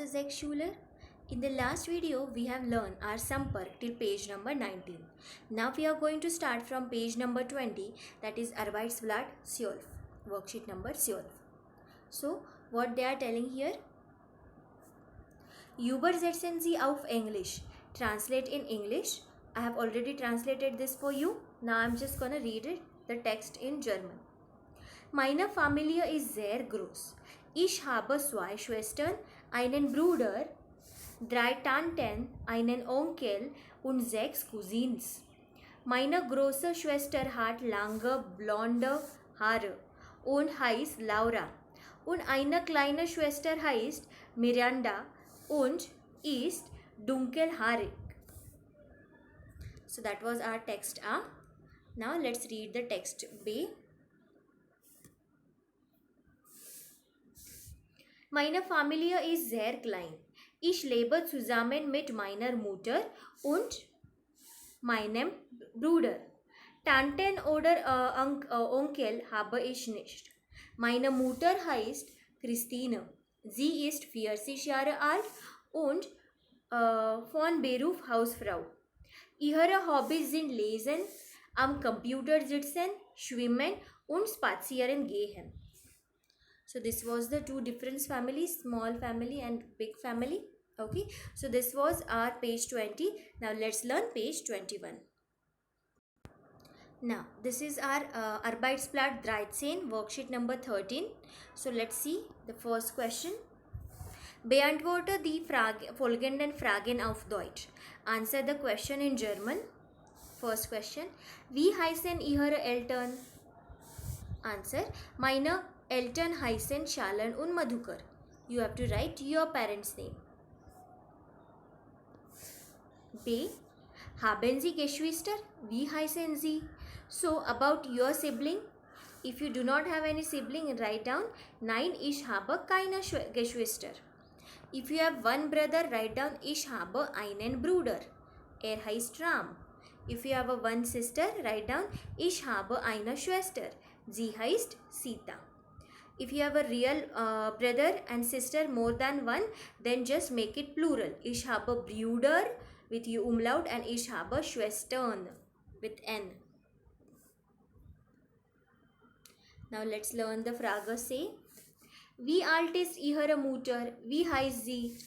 Klasse Zach Schuler. In the last video, we have learned our Sampark till page number 19. Now we are going to start from page number 20, that is Arbeitsblatt 12, worksheet number 12. So, what they are telling here? Übersetzen Sie auf English. Translate in English. I have already translated this for you. Now I'm just gonna read it, the text in German. Meine Familie ist sehr groß. Ich habe 2 Schwestern, einen Bruder, 3 Tanten, einen Onkel und 6 Cousins. Meine große Schwester hat lange blonde Haare und heißt Laura. Und eine kleine Schwester heißt Miranda und ist dunkelhaarig. So that was our text A. Now let's read the text B. Meine Familie ist sehr klein. Ich lebe zusammen mit meiner Mutter und meinem Bruder. Tanten oder Onkel habe ich nicht. Meine Mutter heißt Christine. Sie ist 40 Jahre alt und von Beruf Hausfrau. Ihre Hobbys sind Lesen, am Computer sitzen, Schwimmen und Spazieren gehen. So this was the two different families, small family and big family. Okay, so this was our page 20. Now let's learn page 21. Now this is our Arbeitsblatt 13, worksheet number 13. So let's see the first question. Beantworte die folgenden Fragen auf Deutsch. Answer the question in German. First question. Wie heißen Ihre Eltern? Answer. Meine Eltern heißen Shalan und Madhukar. You have to write your parents' name. B. Haben Sie Geschwister? Wie heißen sie? So about your sibling. If you do not have any sibling, write down. Nein, ich habe keine Geschwister. If you have one brother, write down. Ich habe einen Bruder. Heißt Ram. If you have a one sister, write down. Ich habe eine Schwester. Sie heißt Sita. If you have a real brother and sister more than one, then just make it plural. Ich habe Brüder with you umlaut and ich habe Schwestern with N. Now let's learn the Frage C. Wie alt ist Ihre Mutter? Wie heißt sie?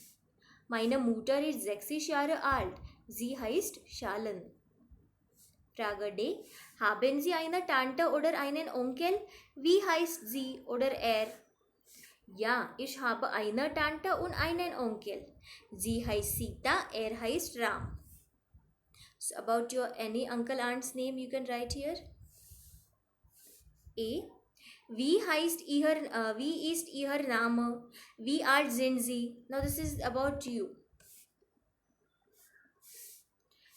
Meine Mutter ist 60 Jahre alt. Sie heißt Shalan. Frage D. Haben Sie eine Tante oder einen Onkel? Wie heißt sie oder er? Ja, ich habe eine Tante und einen Onkel. Sie heißt Sita, heißt Ram. So about your any uncle aunt's name you can write here. A. Wie ist Ihr Name? Wie alt sind Sie? Now this is about you.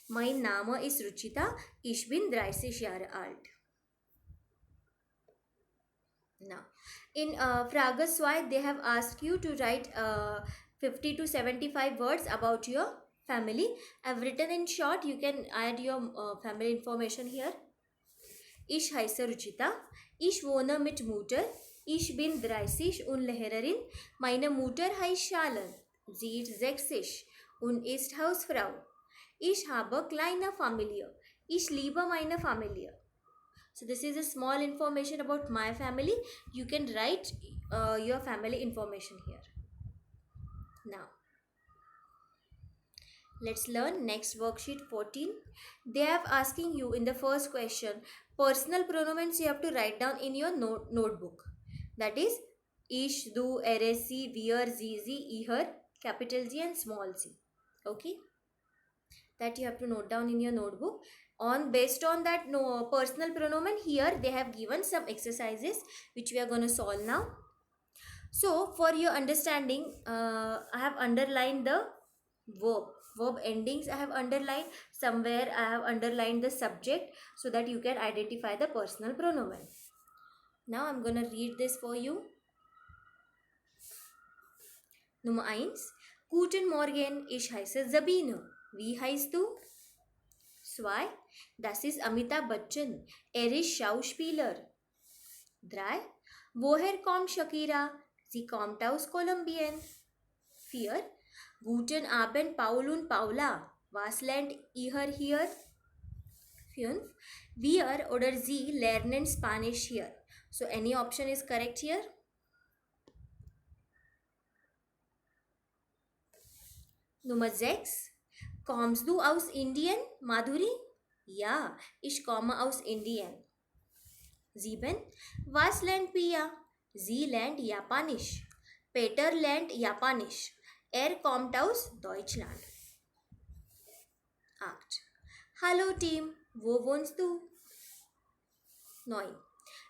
Mein Name ist Ruchita. Ich bin 30 Jahre alt. Now, in Frage 2, they have asked you to write 50 to 75 words about your family. I've written in short. You can add your family information here. Ich heiße Ruchita. Ich wohne mit Mutter. Ich bin 30 und Lehrerin. Meine Mutter heißt Shalan. Sie ist 60 und ist Hausfrau. Ich habe kleine Familie. Ich liebe meine Familie. So this is a small information about my family. You can write your family information here. Now, let's learn next worksheet 14. They have asking you in the first question, personal pronouns you have to write down in your notebook. That is, ich, du, sie, wir, sie, ihr, capital G and small c. Okay? That you have to note down in your notebook. Based on that personal pronoun, here they have given some exercises which we are going to solve now. So for your understanding, I have underlined the verb endings. I have underlined somewhere. I have underlined the subject so that you can identify the personal pronoun. Now I'm going to read this for you. Nummer 1. Guten Morgen, ich heiße Sabine. Wie heißt du? 2. Das ist Amitabh Bachchan. Ist Schauspieler. 3. Woher kommt Shakira? Sie kommt aus Kolumbien. fear. Guten Abend, Paul und Paula. Was lernt ihr hier? 5. Wir oder Sie lernen Spanish here. So any option is correct here. Nummer 6. Kommst du aus Indien, Madhuri? Ja, ich komme aus Indien. 7. Was lernt Pia? Sie lernt Japanisch. Peter lernt Japanisch. Kommt aus Deutschland. 8. Hallo Team, wo wohnst du? 9.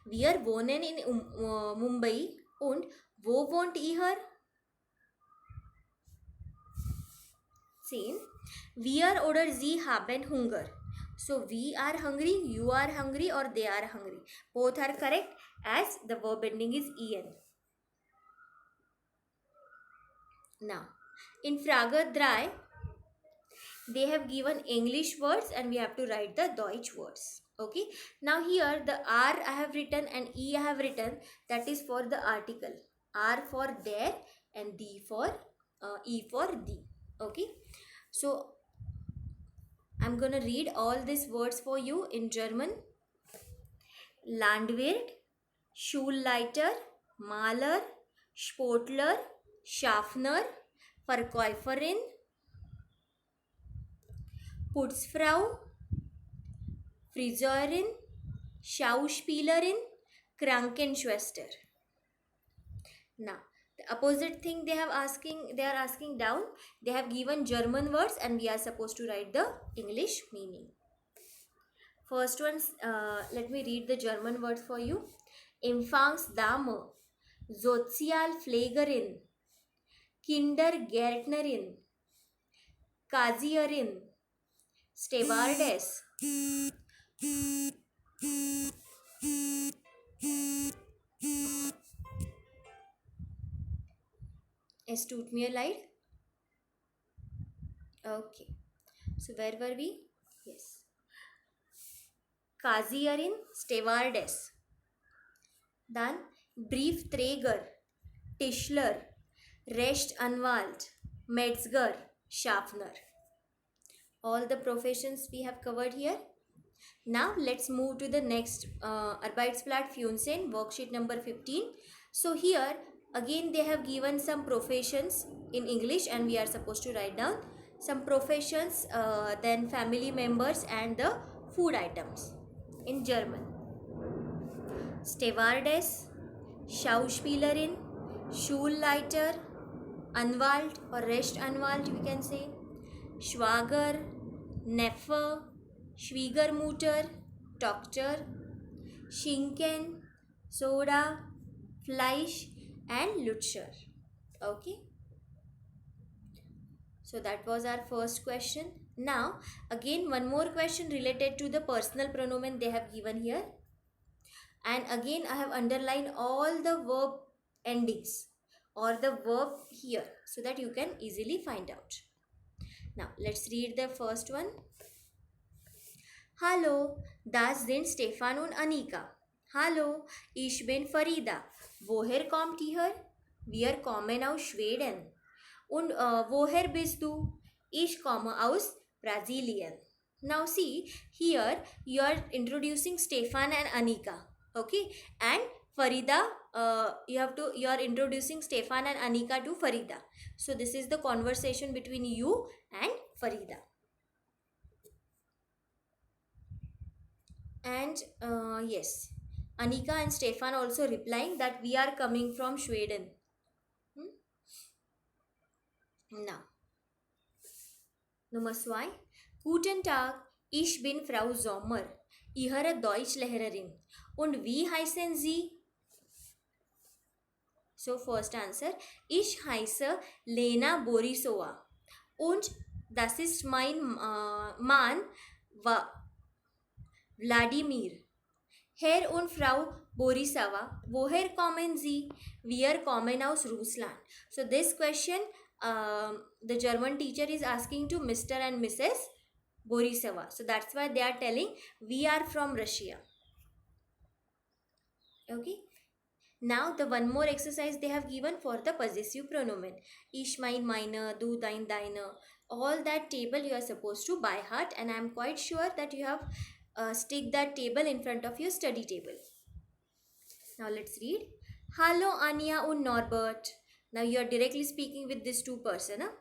Wir wohnen in Mumbai und wo wohnt ihr? 10. Wir oder sie haben Hunger. So we are hungry, you are hungry, or they are hungry. Both are correct as the verb ending is en. Now, in Frage 3, they have given English words and we have to write the Deutsch words. Okay. Now here the R I have written and E I have written. That is for the article. R for there and D for E for thee. Okay. So I'm gonna read all these words for you in German. Landwirt, Schulleiter, Maler, Sportler, Schaffner, Verkäuferin, Putzfrau, Friseurin, Schauspielerin, Krankenschwester. Now, the opposite thing they are asking down. They have given German words and we are supposed to write the English meaning. First one, let me read the German words for you. Empfangsdame, Sozialpflegerin, Kindergärtnerin, Kassiererin, Stewardess, Es tut mir leid. Okay. So where were we? Yes. Kassiererin, Stewardess. Dann Briefträger, Tischler, Rechtsanwalt, Metzger, Schaffner. All the professions we have covered here. Now let's move to the next Arbeitsblatt Führerschein worksheet number 15. So here again they have given some professions in English and we are supposed to write down some professions, then family members and the food items in German. Stewardess, Schauspielerin, Schulleiter, Anwalt or Rechtsanwalt we can say, Schwager, Neffe, Schwiegermutter, Tochter, Schinken, Soda, Fleisch and Lutscher. Okay. So that was our first question. Now again one more question related to the personal pronoun they have given here. And again I have underlined all the verb endings or the verb here so that you can easily find out. Now let's read the first one. Hallo, das sind Stefan und Annika. Hallo, ich bin Farida. Woher kommt ihr? Wir kommen aus Schweden. Und woher bist du? Ich komme aus Brasilien. Now see, here you are introducing Stefan and Annika. Okay, and Farida, you are introducing Stefan and Annika to Farida. So this is the conversation between you and Farida. And yes, Annika and Stefan also replying that we are coming from Sweden. Now, Nummer 2. Guten Tag, ich bin Frau Sommer, Ihre Deutschlehrerin. Und wie heißen Sie? So first answer, ich heiße Lena Borisova. Und das ist mein Mann Wladimir. Herr und Frau Borisova, woher kommen Sie? Wir kommen aus Russland. So this question the German teacher is asking to Mr. and Mrs. Borisova. So that's why they are telling we are from Russia. Okay. Now the one more exercise they have given for the possessive pronomen. Ich, mein, meine, du, dein, deine. All that table you are supposed to by heart, and I am quite sure that you have stick that table in front of your study table. Now let's read. Hallo Anja und Norbert. Now you are directly speaking with this two person. Huh?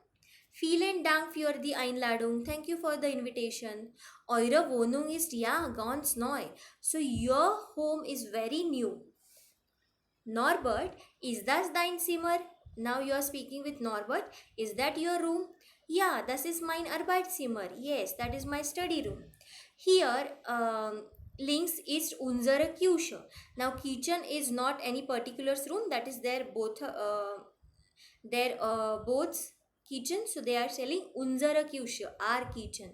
Vielen Dank für die Einladung. Thank you for the invitation. Eure Wohnung ist ja ganz neu. So your home is very new. Norbert, is das dein Zimmer? Now you are speaking with Norbert. Is that your room? Yeah, das ist mein Arbeitszimmer. Yes, that is my study room. Here, links ist unsere Küche. Now, kitchen is not any particular room. That is their both kitchen. So they are selling unsere Küche, our kitchen.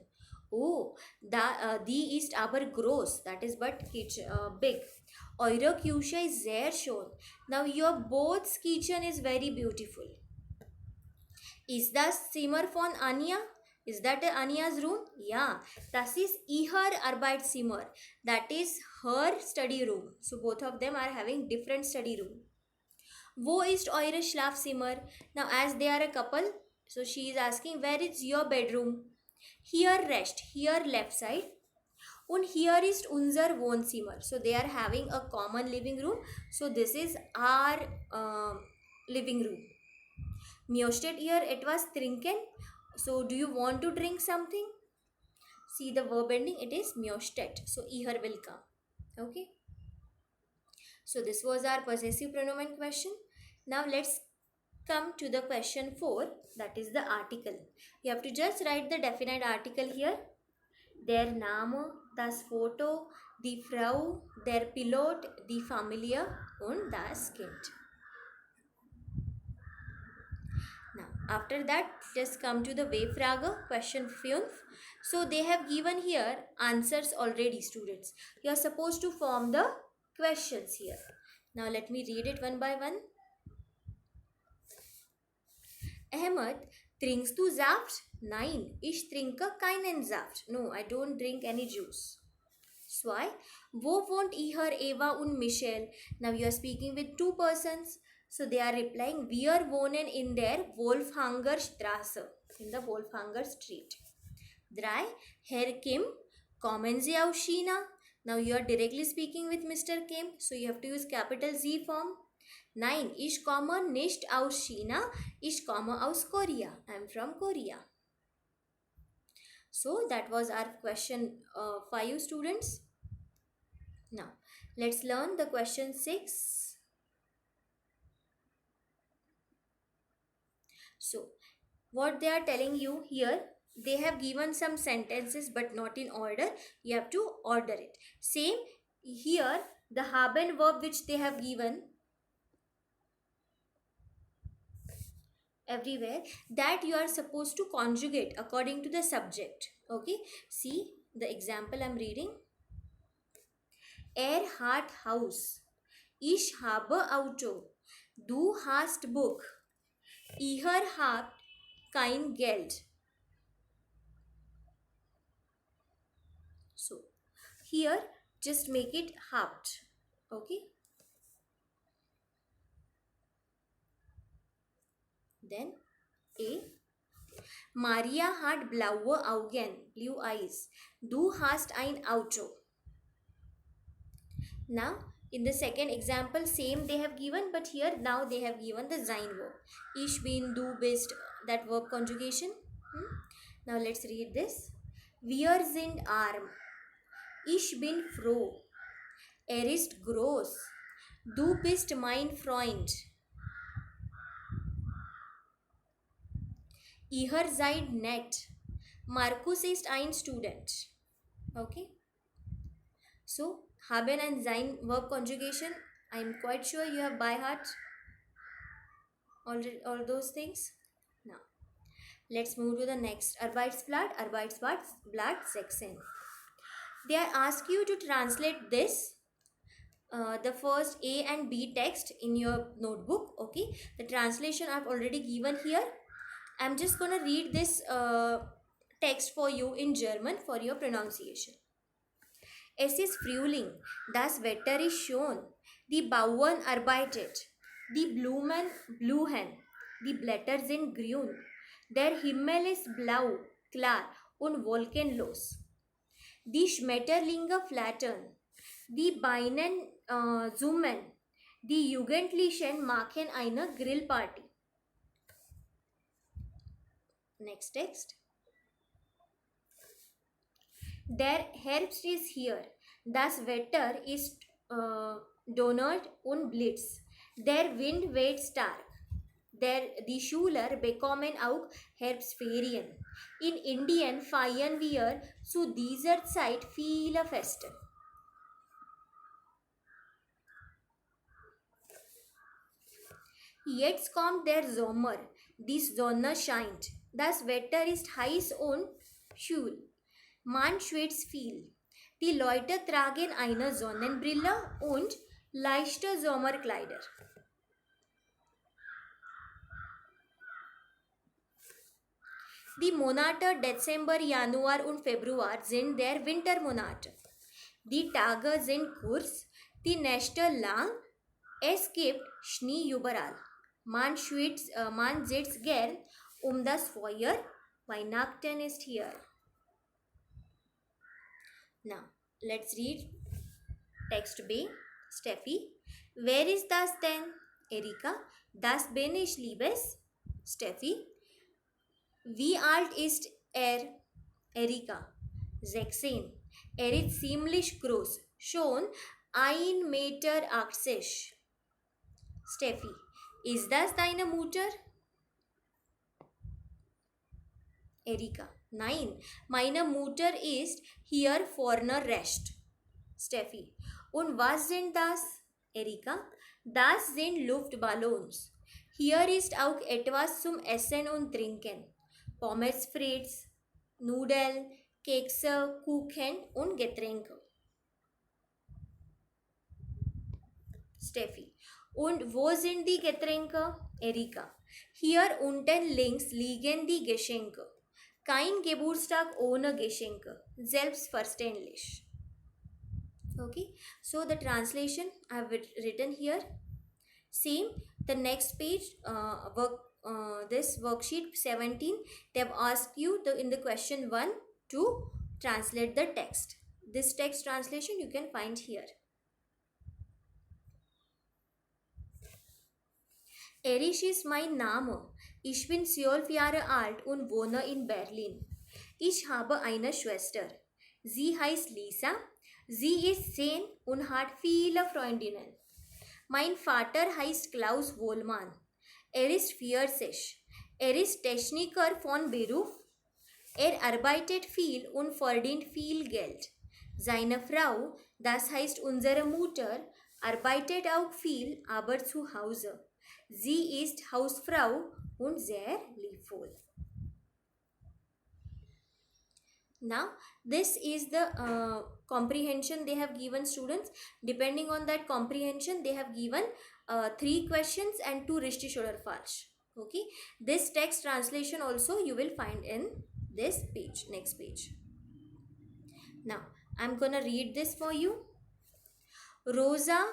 Oh, die ist aber groß. That is but kitchen, big. Eure Küche is sehr schön. Now your both kitchen is very beautiful. Is das Zimmer von Anja? Is that Anya's room? Yeah. Das ist ihr Arbeitszimmer. That is her study room. So both of them are having different study room. Wo ist eure Schlafzimmer? Now as they are a couple, so she is asking where is your bedroom? Here rest, here left side. Und hier ist unser Wohnzimmer. So they are having a common living room. So this is our living room. Möchtet ihr etwas trinken? So do you want to drink something? See the verb ending, it is möchtet. So ihr will come. Okay. So this was our possessive pronoun question. Now let's come to the question 4, that is the article. You have to just write the definite article here. Der Name, das Foto, die Frau, der Pilot, die Familie und das Kind. Now, after that, just come to the Webfrage, question 5. So, they have given here answers already, students. You are supposed to form the questions here. Now, let me read it one by one. Ahmed, trinkst du Saft? Nein, ich trinke keinen Saft. No, I don't drink any juice. Zwei, wo wohnt ihr, Eva und Michelle? Now you are speaking with two persons. So they are replying, wir wohnen in der Wolfhanger Straße. In the Wolfhanger Street. Drei, Herr Kim, kommen Sie aus China? Now you are directly speaking with Mr. Kim. So you have to use capital Z form. Nein, ich komme nicht aus China. Ich komme aus Korea. I am from Korea. So that was our question 5, students. Now let's learn the question 6. So what they are telling you here, they have given some sentences but not in order. You have to order it. Same here, the haben verb which they have given everywhere, that you are supposed to conjugate according to the subject. Okay, see the example I'm reading. Er hat Haus. Ich habe Auto. Du hast Buch. Ihr habt kein Geld. So here just make it habt. Okay. Then A. Maria hat blaue Augen, blue eyes. Du hast ein Auto. Now in the second example, same they have given, but here now they have given the sein verb. Ich bin, du bist, that verb conjugation. Now let's read this. Wir sind arm. Ich bin froh. Er ist groß. Du bist mein Freund. Ihr seid nett. Markus ist ein Student. Okay. So haben and sein verb conjugation, I am quite sure you have by heart all those things. Now let's move to the next Arbeitsblatt section. They are asked you to translate this the first A and B text in your notebook. Okay, the translation I've already given here. I'm just gonna read this text for you in German for your pronunciation. Es ist Frühling, das Wetter ist schön, Die Bauern arbeitet. Die Blumen blühen. Die Blätter sind grün. Der Himmel ist blau, klar und wolkenlos. Die Schmetterlinge flattern. Die Bienen summen. Die Jugendlichen machen eine Grillparty. Next text. Der Herbst ist hier. Das Wetter ist donnert und blitz. Der Wind weht stark. Die Schüler bekommen auch Herbstferien. In Indien feiern wir zu dieser Zeit viele Feste. Jetzt kommt der Sommer. Die Sonne scheint. Das Wetter ist heiß und schwül. Man schwitzt viel. Die Leute tragen eine Sonnenbrille und leichte Sommerkleider. Die Monate Dezember, Januar und Februar sind der Wintermonate. Die Tage sind kurz, die Nächte lang. Es gibt Schnee überall. Man sitzt gern das Feuer. Weihnachten ist hier. Now, let's read text B. Steffi. Wer ist das denn? Erika. Das bin ich, Liebes. Steffi. Wie alt ist er? Erika. 16. Er ist ziemlich groß. Schon 1,80 Meter. Steffi. Ist das deine Mutter? Erika. Nein, meine Mutter ist hier vorne rechts. Steffi. Und was sind das? Erika. Das sind Luftballons. Hier ist auch etwas zum Essen und Trinken. Pommes frites, Nudeln, Kekse, Kuchen und Getränke. Steffi. Und wo sind die Getränke? Erika. Hier unten links liegen die Geschenke. Kein Geburtstag ohne Geschenke. Selbstverständlich. Okay. So the translation I have written here. Same. The next page, this worksheet 17, they have asked you in the question 1 to translate the text. This text translation you can find here. Erich ist mein Name. Ich bin 12 Jahre alt und wohne in Berlin. Ich habe eine Schwester. Sie heißt Lisa. Sie ist 10 und hat viele Freundinnen. Mein Vater heißt Klaus Wohlmann. Er ist 40. Er ist Techniker von Beruf. Er arbeitet viel und verdient viel Geld. Seine Frau, das heißt unsere Mutter, arbeitet auch viel, aber zu Hause. Sie ist Hausfrau und sehr liebevoll. Now, this is the comprehension they have given students. Depending on that comprehension, they have given 3 questions and 2 richtig oder falsch. Okay. This text translation also you will find in this page, next page. Now, I'm gonna read this for you. Rosa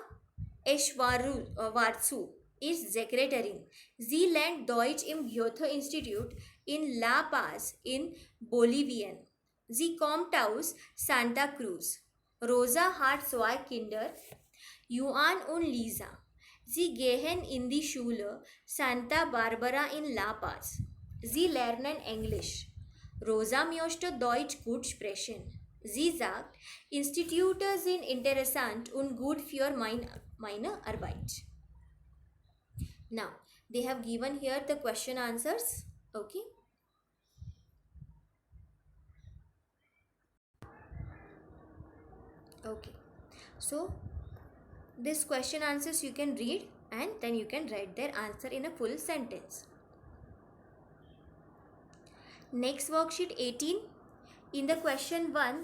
Eschwarzu ist Sekretärin. Sie lernt Deutsch im Goethe-Institut in La Paz in Bolivien. Sie kommt aus Santa Cruz. Rosa hat 2 Kinder, Juan und Lisa. Sie gehen in die Schule Santa Barbara in La Paz. Sie lernen Englisch. Rosa möchte Deutsch gut sprechen. Sie sagt, Institute sind interessant und gut für meine Arbeit. Now, they have given here the question answers. Okay. Okay. So, this question answers you can read and then you can write their answer in a full sentence. Next worksheet 18. In the question 1,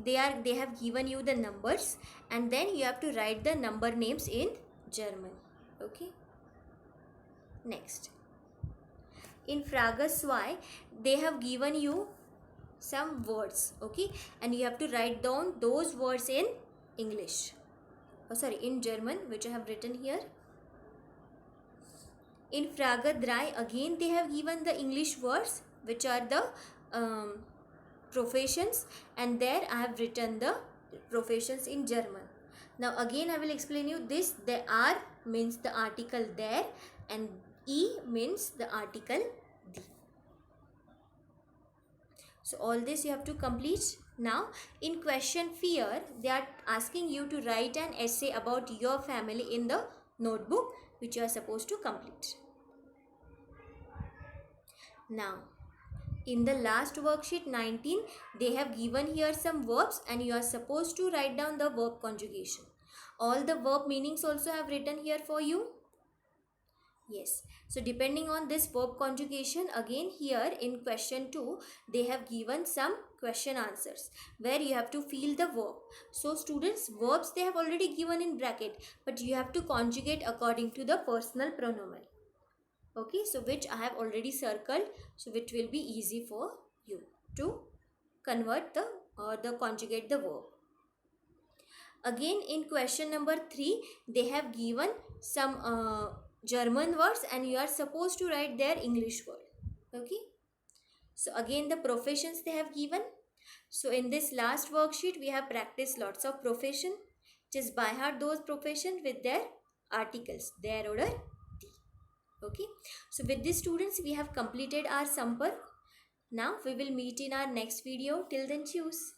they have given you the numbers and then you have to write the number names in German. Okay. Next. In Frage 2, they have given you some words. Okay. And you have to write down those words in English. in German, which I have written here. In Frage 3, again they have given the English words, which are the professions, and there I have written the professions in German. Now again I will explain you this. There are means the article there, and E means the article the. So all this you have to complete. Now in question fear, they are asking you to write an essay about your family in the notebook, which you are supposed to complete. Now in the last worksheet 19, they have given here some verbs, and you are supposed to write down the verb conjugation. All the verb meanings also have written here for you. Yes. So depending on this verb conjugation, again here in question 2, they have given some question answers where you have to fill the verb. So students, verbs they have already given in bracket, but you have to conjugate according to the personal pronoun. Okay, so which I have already circled, so which will be easy for you to convert the conjugate the verb. Again in question number 3, they have given some German words, and you are supposed to write their English word. Okay, so again the professions they have given. So in this last worksheet we have practiced lots of profession. Just by heart those professions with their articles, their or the. Okay, so with this students we have completed our sampark. Now we will meet in our next video. Till then, choose.